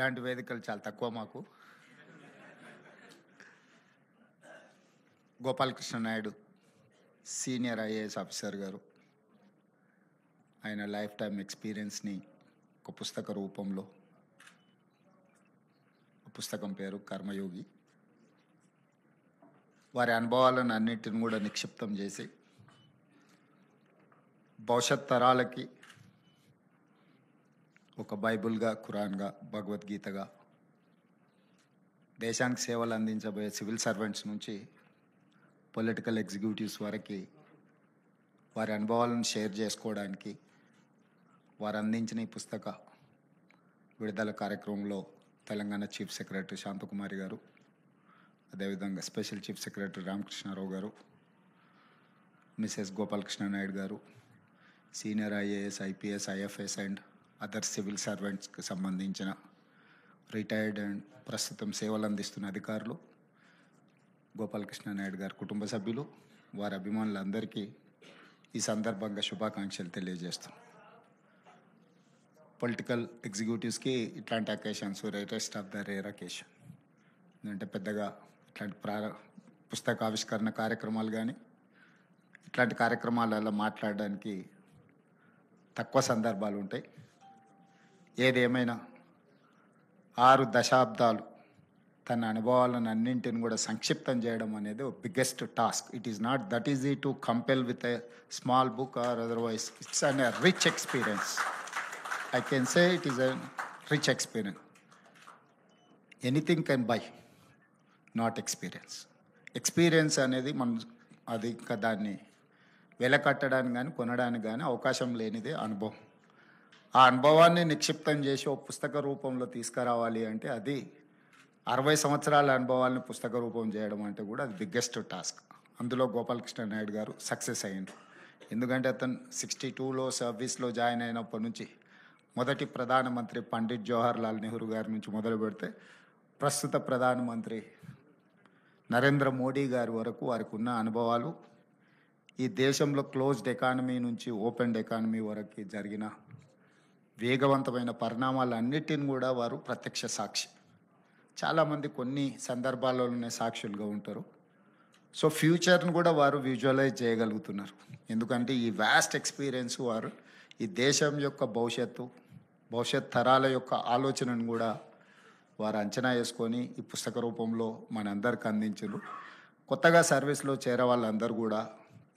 ఇలాంటి వేదికలు చాలా తక్కువ మాకు. Gopalakrishna Naidu senior IAS officer గారు ఆయన లైఫ్ టైం ఎక్స్పీరియన్స్ని ఒక పుస్తక రూపంలో, పుస్తకం పేరు కర్మయోగి, వారి అనుభవాలను అన్నిటిని కూడా నిక్షిప్తం చేసి భవిష్యత్ తరాలకి ఒక బైబుల్గా, ఖురాన్గా, భగవద్గీతగా, దేశానికి సేవలు అందించబోయే సివిల్ సర్వెంట్స్ నుంచి పొలిటికల్ ఎగ్జిక్యూటివ్స్ వరకు వారి అనుభవాలను షేర్ చేసుకోవడానికి వారు అందించిన ఈ పుస్తక విడుదల కార్యక్రమంలో తెలంగాణ చీఫ్ సెక్రటరీ శాంతకుమారి గారు, అదేవిధంగా స్పెషల్ చీఫ్ సెక్రటరీ రామకృష్ణారావు గారు, మిసెస్ గోపాలకృష్ణ నాయుడు గారు, senior IAS, IPS, IFS and other civil సర్వెంట్స్కి సంబంధించిన రిటైర్డ్ అండ్ ప్రస్తుతం సేవలు అందిస్తున్న అధికారులు, గోపాలకృష్ణ నాయుడు గారి కుటుంబ సభ్యులు, వారి అభిమానులందరికీ ఈ సందర్భంగా శుభాకాంక్షలు తెలియజేస్తున్నాం. పొలిటికల్ ఎగ్జిక్యూటివ్స్కి ఇట్లాంటి occasions rarest of the rare occasion. ఎందుకంటే పెద్దగా ఇట్లాంటి పుస్తకావిష్కరణ కార్యక్రమాలు కానీ ఇట్లాంటి కార్యక్రమాలలో మాట్లాడడానికి తక్కువ సందర్భాలు ఉంటాయి. ఏదేమైనా 6 దశాబ్దాలు తన అనుభవాలను అన్నింటిని కూడా సంక్షిప్తం చేయడం అనేది ఒక biggest task. It is not that easy to compel with a small book or otherwise. It's an a rich experience. I can say it is a rich experience. Anything can buy, not experience. Experience అనేది మనం అది ఇంకా దాన్ని వెలకట్టడానికి కానీ కొనడానికి కానీ అవకాశం లేనిదే అనుభవం. ఆ అనుభవాన్ని నిక్షిప్తం చేసి ఒక పుస్తక రూపంలో తీసుకురావాలి అంటే అది 60 సంవత్సరాల అనుభవాలను పుస్తక రూపం చేయడం అంటే కూడా అది బిగ్గెస్ట్ టాస్క్. అందులో గోపాలకృష్ణ నాయుడు గారు సక్సెస్ అయ్యారు. ఎందుకంటే అతను 62లో సర్వీస్లో జాయిన్ అయినప్పటి నుంచి మొదటి ప్రధానమంత్రి పండిట్ జవహర్లాల్ నెహ్రూ గారి నుంచి మొదలు పెడితే ప్రస్తుత ప్రధానమంత్రి నరేంద్ర మోడీ గారి వరకు వారికి ఉన్న అనుభవాలు, ఈ దేశంలో క్లోజ్డ్ ఎకానమీ నుంచి ఓపెన్ ఎకానమీ వరకు జరిగిన వేగవంతమైన పరిణామాలన్నిటిని కూడా వారు ప్రత్యక్ష సాక్షి. చాలామంది కొన్ని సందర్భాల్లోనే సాక్షులుగా ఉంటారు. సో ఫ్యూచర్ను కూడా వారు విజువలైజ్ చేయగలుగుతున్నారు. ఎందుకంటే ఈ వాస్ట్ ఎక్స్పీరియన్స్ వారు ఈ దేశం యొక్క భవిష్యత్ తరాల యొక్క ఆలోచనను కూడా వారు అంచనా వేసుకొని ఈ పుస్తక రూపంలో మనందరికి అందించారు. కొత్తగా సర్వీస్లో చేరే వాళ్ళందరూ కూడా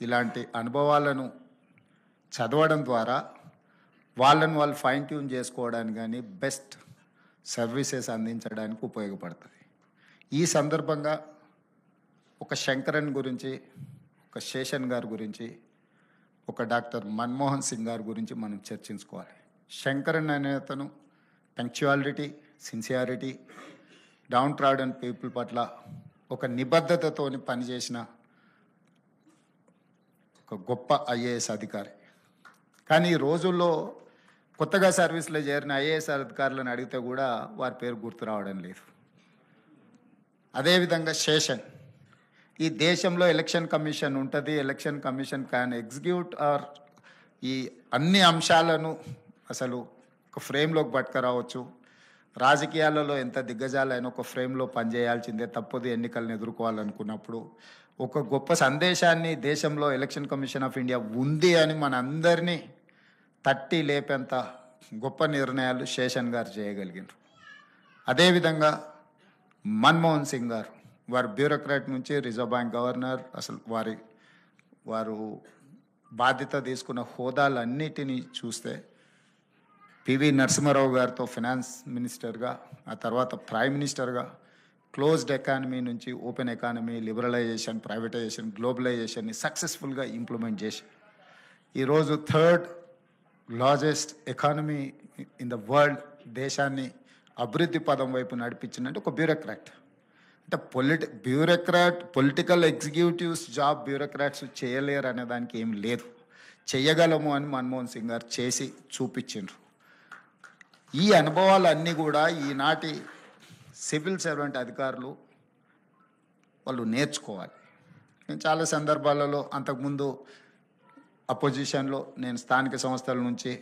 ఇలాంటి అనుభవాలను చదవడం ద్వారా వాళ్ళను వాళ్ళు ఫైన్ ట్యూన్ చేసుకోవడానికి కానీ బెస్ట్ సర్వీసెస్ అందించడానికి ఉపయోగపడుతుంది. ఈ సందర్భంగా ఒక శంకరన్ గురించి, ఒక శేషన్ గారి గురించి, ఒక డాక్టర్ మన్మోహన్ సింగ్ గారి గురించి మనం చర్చించుకోవాలి. శంకరన్ అనే అతను punctuality, sincerity, down trodden people పట్ల ఒక నిబద్ధతతో పనిచేసిన ఒక గొప్ప ఐఏఎస్ అధికారి. కానీ ఈ రోజుల్లో కొత్తగా సర్వీస్లో చేరిన ఐఏఎస్ అధికారులను అడిగితే కూడా వారి పేరు గుర్తు రావడం లేదు. అదేవిధంగా శేషన్, ఈ దేశంలో ఎలక్షన్ కమిషన్ ఉంటుంది. Election commission can execute or ఈ అన్ని అంశాలను అసలు ఒక ఫ్రేమ్లోకి పట్టుకురావచ్చు. రాజకీయాలలో ఎంత దిగ్గజాలైనా ఒక ఫ్రేమ్లో పనిచేయాల్సిందే, తప్పదు ఎన్నికలను ఎదుర్కోవాలనుకున్నప్పుడు. ఒక గొప్ప సందేశాన్ని దేశంలో ఎలక్షన్ కమిషన్ ఆఫ్ ఇండియా ఉంది అని మనందరినీ తట్టి లేపేంత గొప్ప నిర్ణయాలు శేషన్ గారు చేయగలిగినారు. అదేవిధంగా మన్మోహన్ సింగ్ గారు, వారు బ్యూరోక్రాట్ నుంచి రిజర్వ్ బ్యాంక్ గవర్నర్, అసలు వారు బాధ్యత తీసుకున్న హోదాలన్నిటినీ చూస్తే పివి నరసింహారావు గారితో ఫినాన్స్ మినిస్టర్గా, ఆ తర్వాత ప్రైమ్ మినిస్టర్గా క్లోజ్డ్ ఎకానమీ నుంచి ఓపెన్ ఎకానమీ, లిబరలైజేషన్, ప్రైవేటైజేషన్, గ్లోబలైజేషన్ని సక్సెస్ఫుల్గా ఇంప్లిమెంట్ చేసి ఈరోజు 3rd largest economy in the world దేశాన్ని అభివృద్ధి పదం వైపు నడిపించినట్టు ఒక బ్యూరోక్రాట్. అంటే పొలిటికల్ ఎగ్జిక్యూటివ్స్ జాబ్ బ్యూరోక్రాట్స్ చేయలేరు అనే దానికి ఏం లేదు. చెయ్యగలము అని మన్మోహన్ సింగ్ గారు చేసి చూపించారు. ఈ అనుభవాలన్నీ కూడా ఈనాటి సివిల్ సర్వెంట్ అధికారులు వాళ్ళు నేర్చుకోవాలి. నేను చాలా సందర్భాలలో అంతకుముందు అపోజిషన్లో నేను స్థానిక సంస్థల నుంచి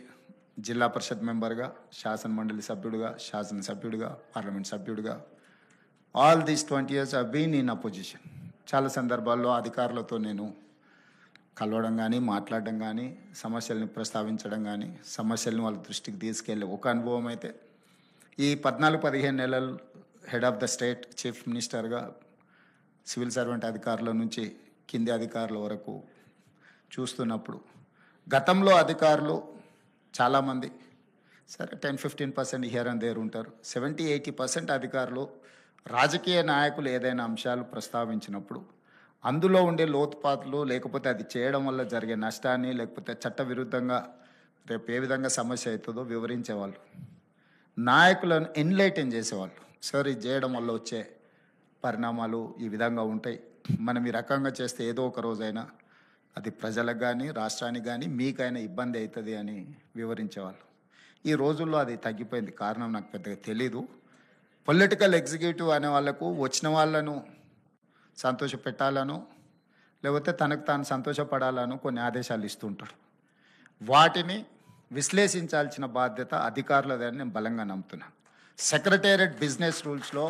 జిల్లా పరిషత్ మెంబర్గా, శాసన మండలి సభ్యుడిగా, శాసనసభ్యుడిగా, పార్లమెంట్ సభ్యుడిగా, all these 20 years I been in opposition. చాలా సందర్భాల్లో అధికారులతో నేను కలవడం కానీ, మాట్లాడడం కానీ, సమస్యల్ని ప్రస్తావించడం కానీ, సమస్యల్ని వాళ్ళ దృష్టికి తీసుకెళ్ళే ఒక అనుభవం అయితే, ఈ 14-15 నెలలు head of the state chief మినిస్టర్గా సివిల్ సర్వెంట్ అధికారుల నుంచి కింది అధికారుల వరకు చూస్తున్నప్పుడు, గతంలో అధికారులు చాలామంది సరే 10-15% హియర్ అండ్ దేర్ ఉంటారు. 70-80% అధికారులు రాజకీయ నాయకులు ఏదైనా అంశాలు ప్రస్తావించినప్పుడు అందులో ఉండే లోతుపాతులు, లేకపోతే అది చేయడం వల్ల జరిగే నష్టాన్ని, లేకపోతే చట్ట విరుద్ధంగా రేపు ఏ విధంగా సమస్య అవుతుందో వివరించేవాళ్ళు. నాయకులను ఎన్లైటన్ చేసేవాళ్ళు. సార్ ఇది చేయడం వల్ల వచ్చే పరిణామాలు ఈ విధంగా ఉంటాయి, మనం ఈ రకంగా చేస్తే ఏదో ఒక రోజైనా అది ప్రజలకు కానీ, రాష్ట్రానికి కానీ, మీకైనా ఇబ్బంది అవుతుంది అని వివరించేవాళ్ళు. ఈ రోజుల్లో అది తగ్గిపోయింది. కారణం నాకు పెద్దగా తెలీదు. పొలిటికల్ ఎగ్జిక్యూటివ్ అనే వాళ్ళకు వచ్చిన వాళ్ళను సంతోషపెట్టాలను, లేకపోతే తనకు తాను సంతోషపడాలను కొన్ని ఆదేశాలు ఇస్తుంటాడు. వాటిని విశ్లేషించాల్సిన బాధ్యత అధికారులదని నేను బలంగా నమ్ముతున్నాను. సెక్రటేరియట్ బిజినెస్ రూల్స్లో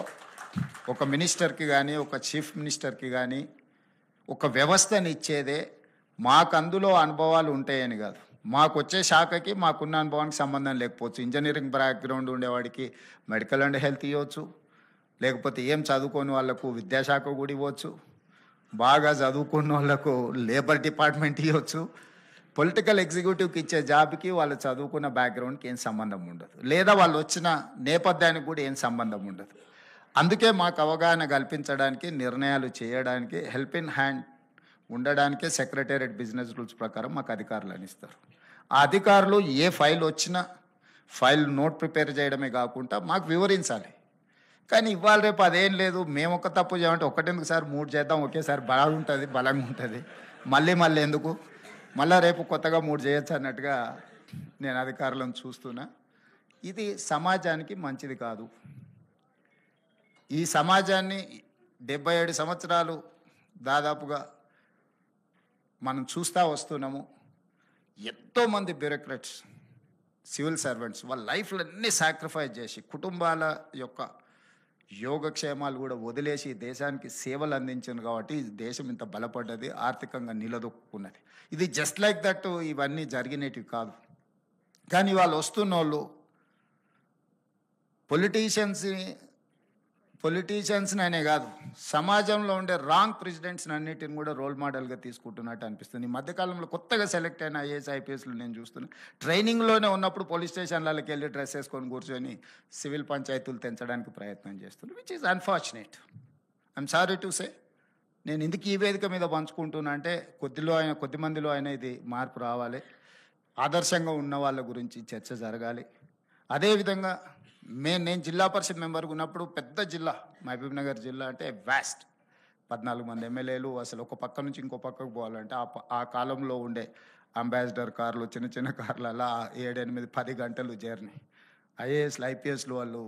ఒక మినిస్టర్కి కానీ, ఒక చీఫ్ మినిస్టర్కి కానీ ఒక వ్యవస్థని ఇచ్చేదే మాకు అందులో అనుభవాలు ఉంటాయని కాదు. మాకు వచ్చే శాఖకి మాకున్న అనుభవానికి సంబంధం లేకపోవచ్చు. ఇంజనీరింగ్ బ్యాక్గ్రౌండ్ ఉండేవాడికి మెడికల్ అండ్ హెల్త్ ఇవ్వచ్చు, లేకపోతే ఏం చదువుకోని వాళ్ళకు విద్యాశాఖ కూడా ఇవ్వచ్చు, బాగా చదువుకున్న వాళ్ళకు లేబర్ డిపార్ట్మెంట్ ఇవ్వచ్చు. పొలిటికల్ ఎగ్జిక్యూటివ్కి ఇచ్చే జాబ్కి వాళ్ళు చదువుకున్న బ్యాక్గ్రౌండ్కి ఏం సంబంధం ఉండదు, లేదా వాళ్ళు వచ్చిన నేపథ్యానికి కూడా ఏం సంబంధం ఉండదు. అందుకే మాకు అవగాహన కల్పించడానికి, నిర్ణయాలు చేయడానికి, హెల్ప్ ఇన్ హ్యాండ్ ఉండడానికే సెక్రటేరియట్ బిజినెస్ రూల్స్ ప్రకారం మాకు అధికారులు ఇస్తారు. ఆ అధికారులు ఏ ఫైల్ వచ్చినా ఫైల్ నోట్ ప్రిపేర్ చేయడమే కాకుండా మాకు వివరించాలి. కానీ ఇవాళ రేపు అదేం లేదు. మేము ఒక తప్పు చేయమంటే ఒకటెందుకు సార్ 3 చేద్దాం, ఒకేసారి బాగుంటుంది, బలంగా ఉంటుంది, మళ్ళీ ఎందుకు, మళ్ళీ రేపు కొత్తగా 3 చేయొచ్చు అన్నట్టుగా నేను అధికారులను చూస్తున్నా. ఇది సమాజానికి మంచిది కాదు. ఈ సమాజాన్ని 77 సంవత్సరాలు దాదాపుగా మనం చూస్తూ వస్తున్నాము. ఎంతోమంది బ్యూరోక్రాట్స్, సివిల్ సర్వెంట్స్ వాళ్ళ లైఫ్లో అన్నీ సాక్రిఫైస్ చేసి కుటుంబాల యొక్క యోగక్షేమాలు కూడా వదిలేసి దేశానికి సేవలు అందించింది కాబట్టి దేశం ఇంత బలపడ్డది, ఆర్థికంగా నిలదొక్కున్నది. ఇది జస్ట్ లైక్ దట్ ఇవన్నీ జరిగినవి కాదు. కానీ వాళ్ళు వస్తున్న వాళ్ళు పొలిటీషియన్స్ని అనే కాదు, సమాజంలో ఉండే రాంగ్ ప్రెసిడెంట్స్ని అన్నిటిని కూడా రోల్ మోడల్గా తీసుకుంటున్నట్టు అనిపిస్తుంది. ఈ మధ్యకాలంలో కొత్తగా సెలెక్ట్ అయిన ఐఏఎస్ ఐపీఎస్లు నేను చూస్తున్నాను. ట్రైనింగ్లోనే ఉన్నప్పుడు పోలీస్ స్టేషన్లకి వెళ్ళి డ్రెస్ వేసుకొని కూర్చొని సివిల్ పంచాయతీలు తెంచడానికి ప్రయత్నం చేస్తున్నారు, which is unfortunate. I'm sorry to say. నేను ఇందుకు ఈ వేదిక మీద పంచుకుంటున్నా అంటే కొద్ది మందిలో అయినా ఇది మార్పు రావాలి. ఆదర్శంగా ఉన్న వాళ్ళ గురించి చర్చ జరగాలి. అదేవిధంగా నేను జిల్లా పరిషత్ మెంబర్గా ఉన్నప్పుడు పెద్ద జిల్లా మహబూబ్ నగర్ జిల్లా అంటే వ్యాస్ట్, 14 మంది ఎమ్మెల్యేలు. అసలు ఒక పక్క నుంచి ఇంకో పక్కకు పోవాలంటే ఆ కాలంలో ఉండే అంబాసిడర్ కార్లు, చిన్న కార్లు, అలా 7-8-10 గంటలు జర్నీ. ఐఏఎస్లు ఐపీఎస్లు వాళ్ళు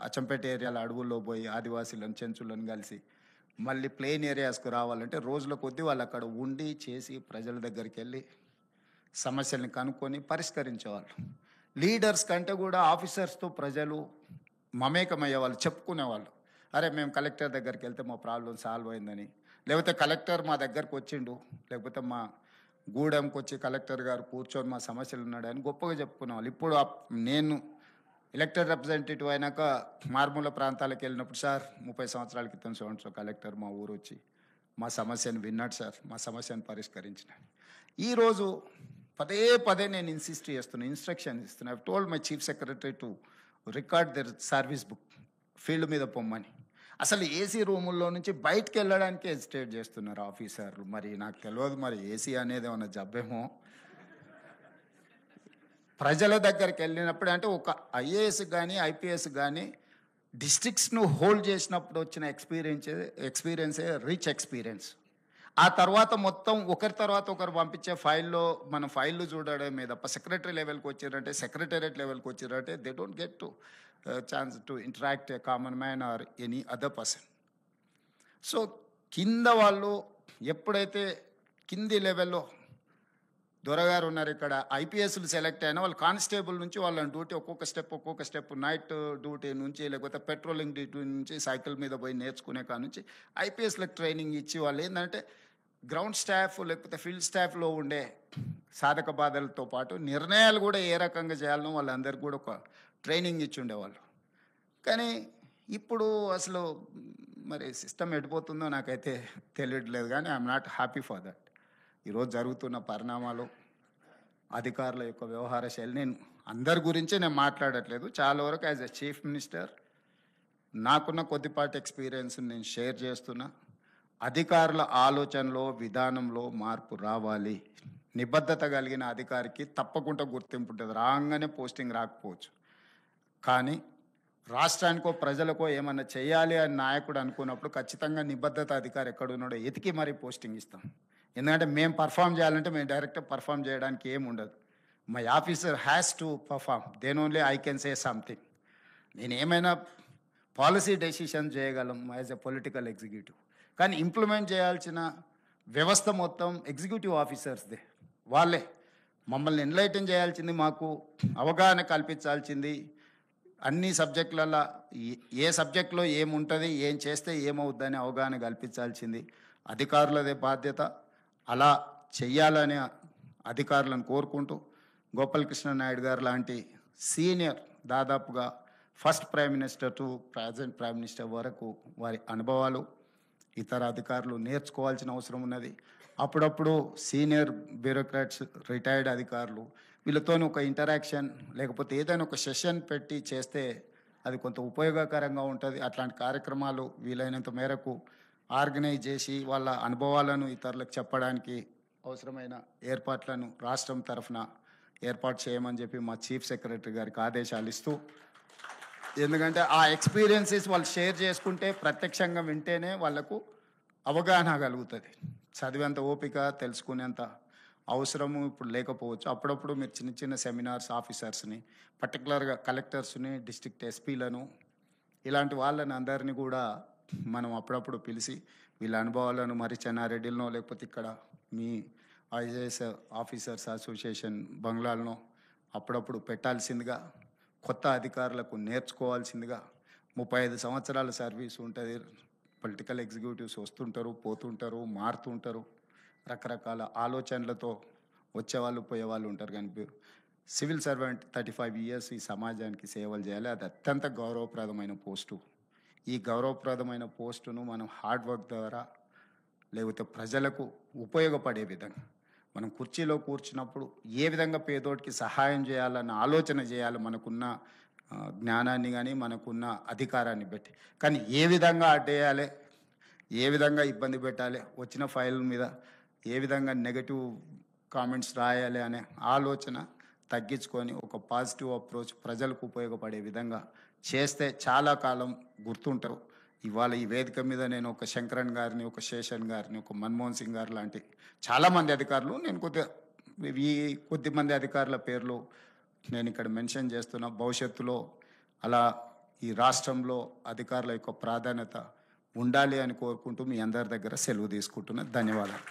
అచ్చంపేట ఏరియాల అడవుల్లో పోయి ఆదివాసీలను, చెంచులను కలిసి మళ్ళీ ప్లెయిన్ ఏరియాస్కు రావాలంటే రోజుల కొద్దీ వాళ్ళు అక్కడ ఉండి చేసి ప్రజల దగ్గరికి వెళ్ళి సమస్యల్ని కనుక్కొని పరిష్కరించేవాళ్ళు. లీడర్స్ కంటే కూడా ఆఫీసర్స్తో ప్రజలు మమేకమయ్యేవాళ్ళు, చెప్పుకునేవాళ్ళు. అరే మేము కలెక్టర్ దగ్గరికి వెళ్తే మా ప్రాబ్లం సాల్వ్ అయిందని, లేకపోతే కలెక్టర్ మా దగ్గరకు వచ్చిండు, లేకపోతే మా గూడెంకి వచ్చి కలెక్టర్ గారు కూర్చొని మా సమస్యలు ఉన్నాడని గొప్పగా చెప్పుకునేవాళ్ళు. ఇప్పుడు నేను ఎలక్టెడ్ రిప్రజెంటేటివ్ అయినాక మారుమూల ప్రాంతాలకు వెళ్ళినప్పుడు, సార్ 30 సంవత్సరాల క్రితం సో కలెక్టర్ మా ఊరు వచ్చి మా సమస్యను విన్నాడు సార్, మా సమస్యను పరిష్కరించిన. ఈరోజు పదే నేను ఇన్స్ట్రక్షన్ ఇస్తున్నా. I told my chief secretary to record there service book, field మీద పొమ్మని. అసలు ఏసీ రూముల్లో నుంచి బయటకు వెళ్ళడానికి హెజిటేట్ చేస్తున్నారు ఆఫీసర్లు. మరి నాకు తెలియదు, మరి ఏసీ అనేది ఏమన్నా జబ్బేమో. ప్రజల దగ్గరికి వెళ్ళినప్పుడు అంటే ఒక ఐఏఎస్ కానీ ఐపీఎస్ కానీ డిస్ట్రిక్ట్స్ను హోల్డ్ చేసినప్పుడు వచ్చిన ఎక్స్పీరియన్సే రిచ్ ఎక్స్పీరియన్స్. ఆ తర్వాత మొత్తం ఒకరి తర్వాత ఒకరు పంపించే మన ఫైళ్ళు చూడడమే తప్ప సెక్రటరీ లెవెల్కి వచ్చారంటే, సెక్రటేరియట్ లెవెల్కి వచ్చారంటే they don't get to chance to interact a common man or any other person. So కింద వాళ్ళు ఎప్పుడైతే కింది లెవెల్లో దొరగారు ఉన్నారు ఇక్కడ, ఐపీఎస్లు సెలెక్ట్ అయినా వాళ్ళు కానిస్టేబుల్ నుంచి వాళ్ళని డ్యూటీ ఒక్కొక్క స్టెప్ నైట్ డ్యూటీ నుంచి లేకపోతే పెట్రోలింగ్ డ్యూటీ నుంచి సైకిల్ మీద పోయి నేర్చుకునే కాడ నుంచి ఐపీఎస్లకు ట్రైనింగ్ ఇచ్చి వాళ్ళు ఏంటంటే గ్రౌండ్ స్టాఫ్ లేకపోతే ఫీల్డ్ స్టాఫ్లో ఉండే సాధక బాధలతో పాటు నిర్ణయాలు కూడా ఏ రకంగా చేయాలనో వాళ్ళందరికీ కూడా ఒక ట్రైనింగ్ ఇచ్చి ఉండేవాళ్ళు. కానీ ఇప్పుడు అసలు మరి సిస్టమ్ ఎడిపోతుందో నాకైతే తెలియట్లేదు, కానీ I'm not happy for that. ఈరోజు జరుగుతున్న పరిణామాలు, అధికారుల యొక్క వ్యవహార శైలి, నేను అందరి గురించి నేను మాట్లాడట్లేదు, చాలా వరకు యాజ్ ఎ చీఫ్ మినిస్టర్ నాకున్న కొద్దిపాటి ఎక్స్పీరియన్స్ నేను షేర్ చేస్తున్నా. అధికారుల ఆలోచనలో విధానంలో మార్పు రావాలి. నిబద్ధత కలిగిన అధికారికి తప్పకుండా గుర్తింపు ఉంటుంది, రాగానే పోస్టింగ్ రాకపోవచ్చు, కానీ రాష్ట్రానికో ప్రజలకో ఏమన్నా చేయాలి అని నాయకుడు అనుకున్నప్పుడు ఖచ్చితంగా నిబద్ధత అధికారి ఎక్కడున్నాడో ఎతికి మరీ పోస్టింగ్ ఇస్తాం. ఎందుకంటే మేము పర్ఫామ్ చేయాలంటే మేము డైరెక్ట్గా పర్ఫామ్ చేయడానికి ఏమి ఉండదు. My officer has to perform, then only I can say something. నేను ఏమైనా పాలసీ డెసిషన్ చేయగలం యాజ్ ఎ పొలిటికల్ ఎగ్జిక్యూటివ్, కానీ ఇంప్లిమెంట్ చేయాల్సిన వ్యవస్థ మొత్తం ఎగ్జిక్యూటివ్ ఆఫీసర్స్దే. వాళ్ళే మమ్మల్ని ఎన్లైటన్ చేయాల్సింది, మాకు అవగాహన కల్పించాల్సింది, అన్ని సబ్జెక్టులలో ఏ సబ్జెక్టులో ఏముంటుంది, ఏం చేస్తే ఏమవుద్దని అవగాహన కల్పించాల్సింది అధికారులదే బాధ్యత. అలా చెయ్యాలని అధికారులను కోరుకుంటూ, గోపాలకృష్ణ నాయుడు గారు లాంటి సీనియర్, దాదాపుగా first prime minister to present prime minister వరకు వారి అనుభవాలు ఇతర అధికారులు నేర్చుకోవాల్సిన అవసరం ఉన్నది. అప్పుడప్పుడు సీనియర్ బ్యూరోక్రాట్స్, రిటైర్డ్ అధికారులు వీళ్ళతో ఒక ఇంటరాక్షన్ లేకపోతే ఏదైనా ఒక సెషన్ పెట్టి చేస్తే అది కొంత ఉపయోగకరంగా ఉంటుంది. అట్లాంటి కార్యక్రమాలు వీలైనంత మేరకు ఆర్గనైజ్ చేసి వాళ్ళ అనుభవాలను ఇతరులకు చెప్పడానికి అవసరమైన ఏర్పాట్లను రాష్ట్రం తరఫున ఏర్పాటు చేయమని చెప్పి మా చీఫ్ సెక్రటరీ గారికి ఆదేశాలు ఇస్తూ, ఎందుకంటే ఆ ఎక్స్పీరియన్సెస్ వాళ్ళు షేర్ చేసుకుంటే, ప్రత్యక్షంగా వింటేనే వాళ్ళకు అవగాహన కలుగుతుంది. చదివేంత ఓపిక, తెలుసుకునేంత అవసరము ఇప్పుడు లేకపోవచ్చు. అప్పుడప్పుడు మీరు చిన్న చిన్న సెమినార్స్, ఆఫీసర్స్ని, పర్టికులర్గా కలెక్టర్స్ని, డిస్ట్రిక్ట్ ఎస్పీలను, ఇలాంటి వాళ్ళని అందరినీ కూడా మనం అప్పుడప్పుడు పిలిచి వీళ్ళ అనుభవాలను మరి చెన్నారెడ్డిలో లేకపోతే ఇక్కడ మీ ఐఏఎస్ ఆఫీసర్స్ అసోసియేషన్ బంగ్లాలను అప్పుడప్పుడు పెట్టాల్సిందిగా, కొత్త అధికారులకు నేర్చుకోవాల్సిందిగా. 35 సంవత్సరాల సర్వీస్ ఉంటుంది. పొలిటికల్ ఎగ్జిక్యూటివ్స్ వస్తుంటారు, పోతుంటారు, మారుతుంటారు, రకరకాల ఆలోచనలతో వచ్చేవాళ్ళు పోయేవాళ్ళు ఉంటారు. కానీ సివిల్ సర్వెంట్ 35 ఇయర్స్ ఈ సమాజానికి సేవలు చేయాలి. అది అత్యంత గౌరవప్రదమైన పోస్టు. ఈ గౌరవప్రదమైన పోస్టును మనం హార్డ్ వర్క్ ద్వారా లేకపోతే ప్రజలకు ఉపయోగపడే విధంగా, మనం కుర్చీలో కూర్చున్నప్పుడు ఏ విధంగా పేదోడికి సహాయం చేయాలన్న ఆలోచన చేయాలి, మనకున్న జ్ఞానాన్ని కానీ మనకున్న అధికారాన్ని బట్టి. కానీ ఏ విధంగా అడ్డేయాలి, ఏ విధంగా ఇబ్బంది పెట్టాలి, వచ్చిన ఫైల్ మీద ఏ విధంగా నెగటివ్ కామెంట్స్ రాయాలి అనే ఆలోచన తగ్గించుకొని ఒక పాజిటివ్ అప్రోచ్ ప్రజలకు ఉపయోగపడే విధంగా చేస్తే చాలా కాలం గుర్తుంటారు. ఇవాళ ఈ వేదిక మీద నేను ఒక శంకరన్ గారిని, ఒక శేషన్ గారిని, ఒక మన్మోహన్ సింగ్ గారు లాంటి చాలామంది అధికారులు, నేను కొద్దిమంది అధికారుల పేర్లు నేను ఇక్కడ మెన్షన్ చేస్తున్నా. భవిష్యత్తులో అలా ఈ రాష్ట్రంలో అధికారుల యొక్క ప్రాధాన్యత ఉండాలి అని కోరుకుంటూ మీ అందరి దగ్గర సెలవు తీసుకుంటున్నా. ధన్యవాదాలు.